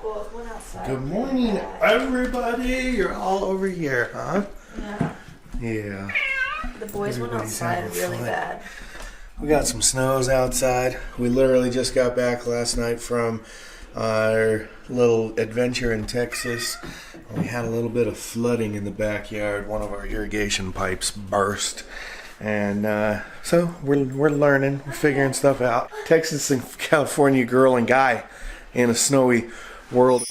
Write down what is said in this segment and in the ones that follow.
both went outside. Good morning, everybody. You're all over here, huh? Yeah. Yeah. The boys went outside really bad. We got some snows outside. We literally just got back last night from our little adventure in Texas. We had a little bit of flooding in the backyard. One of our irrigation pipes burst. And so we're learning, we're figuring stuff out. Texas and California girl and guy in a snowy world.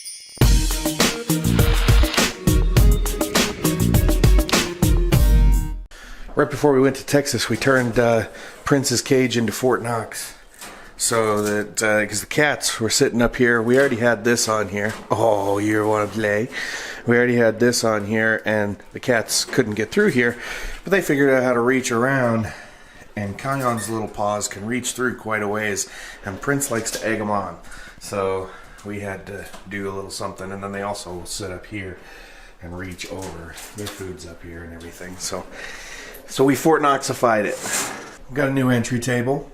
Right before we went to Texas, we turned Prince's cage into Fort Knox. So that, because the cats were sitting up here, we already had this on here. Oh, you want to play? We already had this on here, and the cats couldn't get through here, but they figured out how to reach around, and Kion's little paws can reach through quite a ways, and Prince likes to egg them on. So we had to do a little something, and then they also will sit up here and reach over. Their food's up here and everything. So we Fort Knoxified it. We've got a new entry table,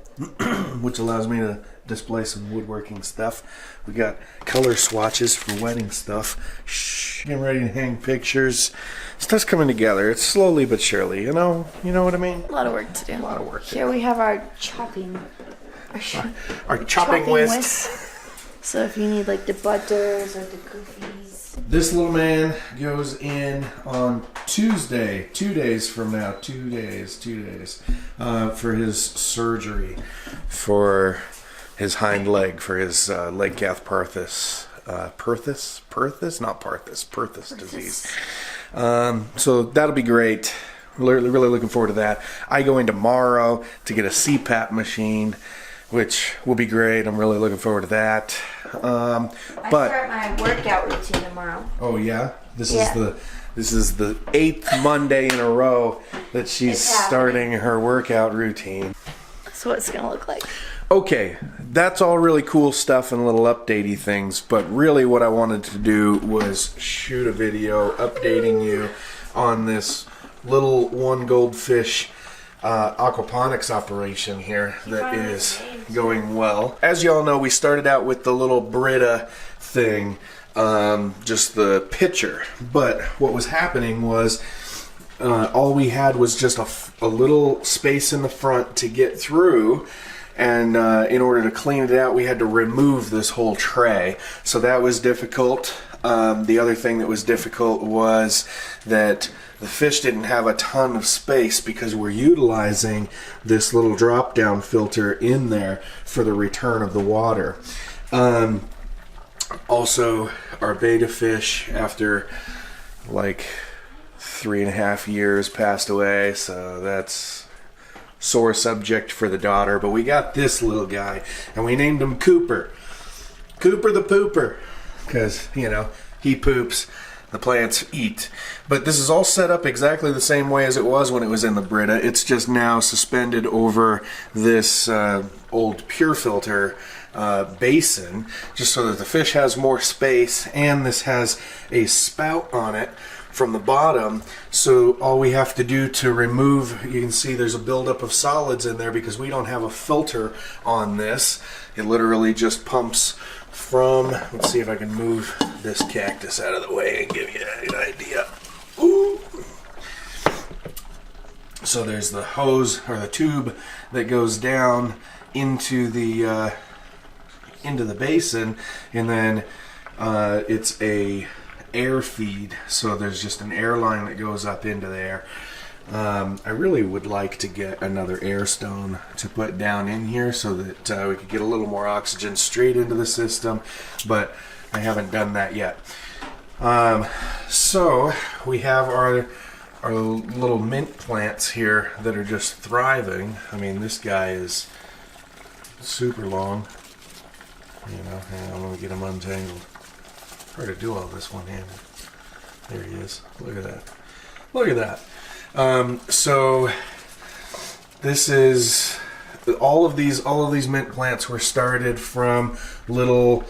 which allows me to display some woodworking stuff. We got color swatches for wedding stuff. Shh, getting ready to hang pictures. Stuff's coming together. It's slowly but surely, you know what I mean? A lot of work to do. A lot of work. Here we have our chopping. Our chopping whisk. So if you need like the butters or the goofies. This little man goes in on Tuesday, 2 days from now, 2 days, for his surgery for his hind leg, for his leg calf Perthus disease. So that'll be great. Really looking forward to that. I go in tomorrow to get a CPAP machine, which will be great. I'm really looking forward to that. I start my workout routine tomorrow. Oh yeah? This is the 8th Monday in a row that she's starting her workout routine. That's what it's gonna look like. Okay, that's all really cool stuff and little updatey things, but really what I wanted to do was shoot a video updating you on this little one goldfish aquaponics operation here that is going well. As you all know, we started out with the little Brita thing, just the pitcher, but what was happening was all we had was just a little space in the front to get through, and in order to clean it out we had to remove this whole tray, so that was difficult. The other thing that was difficult was that the fish didn't have a ton of space because we're utilizing this little drop down filter in there for the return of the water. Also, our beta fish, after like 3.5 years, passed away, so that's sore subject for the daughter. But we got this little guy, and we named him Cooper. Cooper the Pooper, because, you know, he poops, the plants eat. But this is all set up exactly the same way as it was when it was in the Brita. It's just now suspended over this old pure filter basin, just so that the fish has more space, and this has a spout on it from the bottom, so all we have to do to remove, you can see there's a buildup of solids in there because we don't have a filter on this. It literally just pumps from, let's see if I can move this cactus out of the way and give you an idea. Ooh. So there's the hose or the tube that goes down into the basin, and then it's a air feed, so there's just an air line that goes up into there. I really would like to get another air stone to put down in here so that we could get a little more oxygen straight into the system, but I haven't done that yet. So we have our little mint plants here that are just thriving. I mean, this guy is super long. You know, hang on, let me get him untangled. Hard to do all this one-handed. There he is. Look at that. Look at that. So this is all of these mint plants were started from little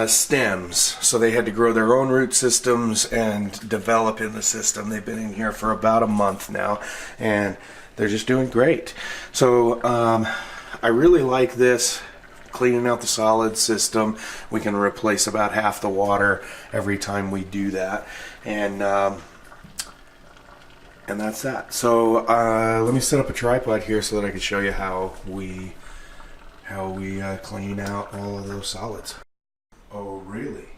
stems, so they had to grow their own root systems and develop in the system. They've been in here for about a month now, and they're just doing great. So I really like this cleaning out the solid system. We can replace about half the water every time we do that, and that's that. So let me set up a tripod here so that I can show you how we clean out all of those solids. Oh really?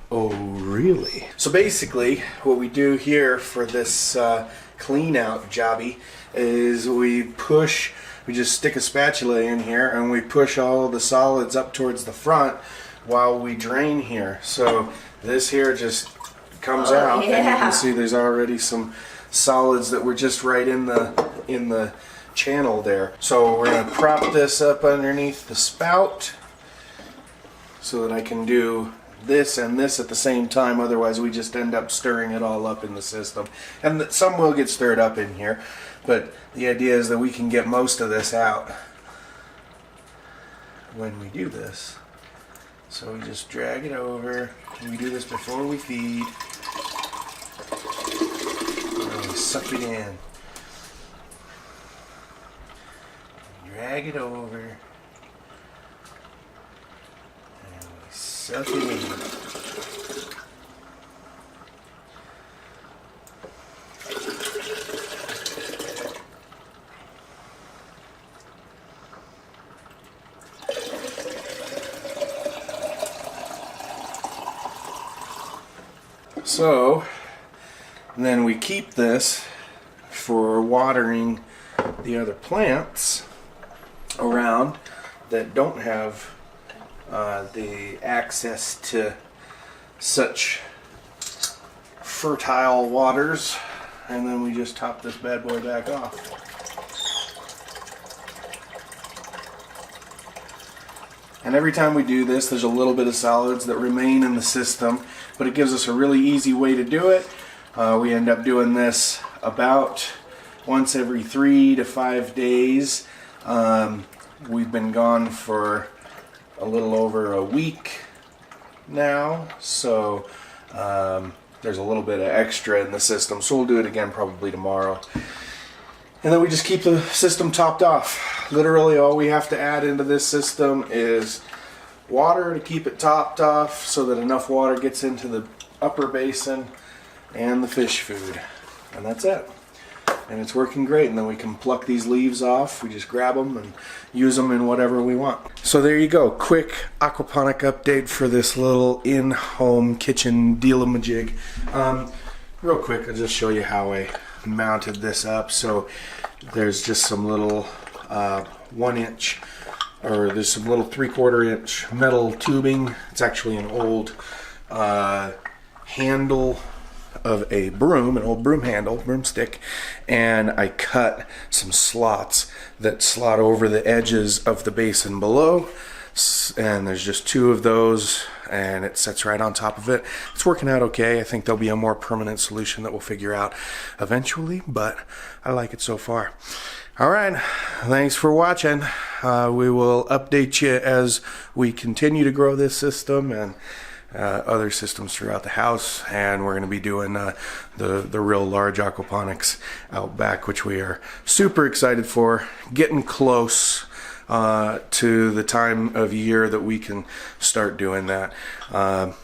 Oh really? So basically what we do here for this clean out jobby is we just stick a spatula in here and we push all the solids up towards the front while we drain here. So this here just comes out, and you can see there's already some solids that were just right in the channel there. So we're going to prop this up underneath the spout so that I can do this and this at the same time. Otherwise we just end up stirring it all up in the system, and some will get stirred up in here, but the idea is that we can get most of this out when we do this. So we just drag it over, and we do this before we feed, and we suck it in. Drag it over, and we suck it in. So then we keep this for watering the other plants around that don't have the access to such fertile waters, and then we just top this bad boy back off. And every time we do this, there's a little bit of solids that remain in the system, but it gives us a really easy way to do it. We end up doing this about once every 3 to 5 days. We've been gone for a little over a week now, so there's a little bit of extra in the system, so we'll do it again probably tomorrow. And then we just keep the system topped off. Literally all we have to add into this system is water to keep it topped off so that enough water gets into the upper basin, and the fish food, and that's it. And it's working great. And then we can pluck these leaves off. We just grab them and use them in whatever we want. So there you go. Quick aquaponic update for this little in-home kitchen deal-a-majig. Real quick, I'll just show you how I mounted this up. So there's just some little 1 inch, or there's some little 3/4 inch metal tubing. It's actually an old handle of a broom, an old broom handle, broomstick, and I cut some slots that slot over the edges of the basin below, and there's just 2 of those, and it sits right on top of it. It's working out okay. I think there'll be a more permanent solution that we'll figure out eventually, but I like it so far. All right, thanks for watching. We will update you as we continue to grow this system and other systems throughout the house, and we're going to be doing the real large aquaponics out back, which we are super excited for. Getting close to the time of year that we can start doing that.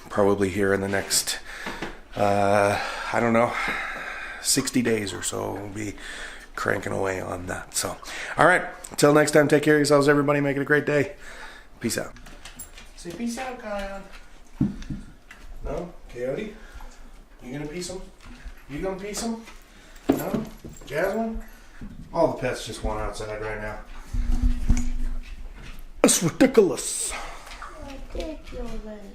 Probably here in the next, I don't know, 60 days or so, we'll be cranking away on that. So, all right, until next time, take care of yourselves, everybody. Make it a great day. Peace out. Say peace out, Kion. No? Coyote? You gonna piece them? You gonna piece them? No? Jasmine? All the pets just want outside right now. It's ridiculous. Ridiculous.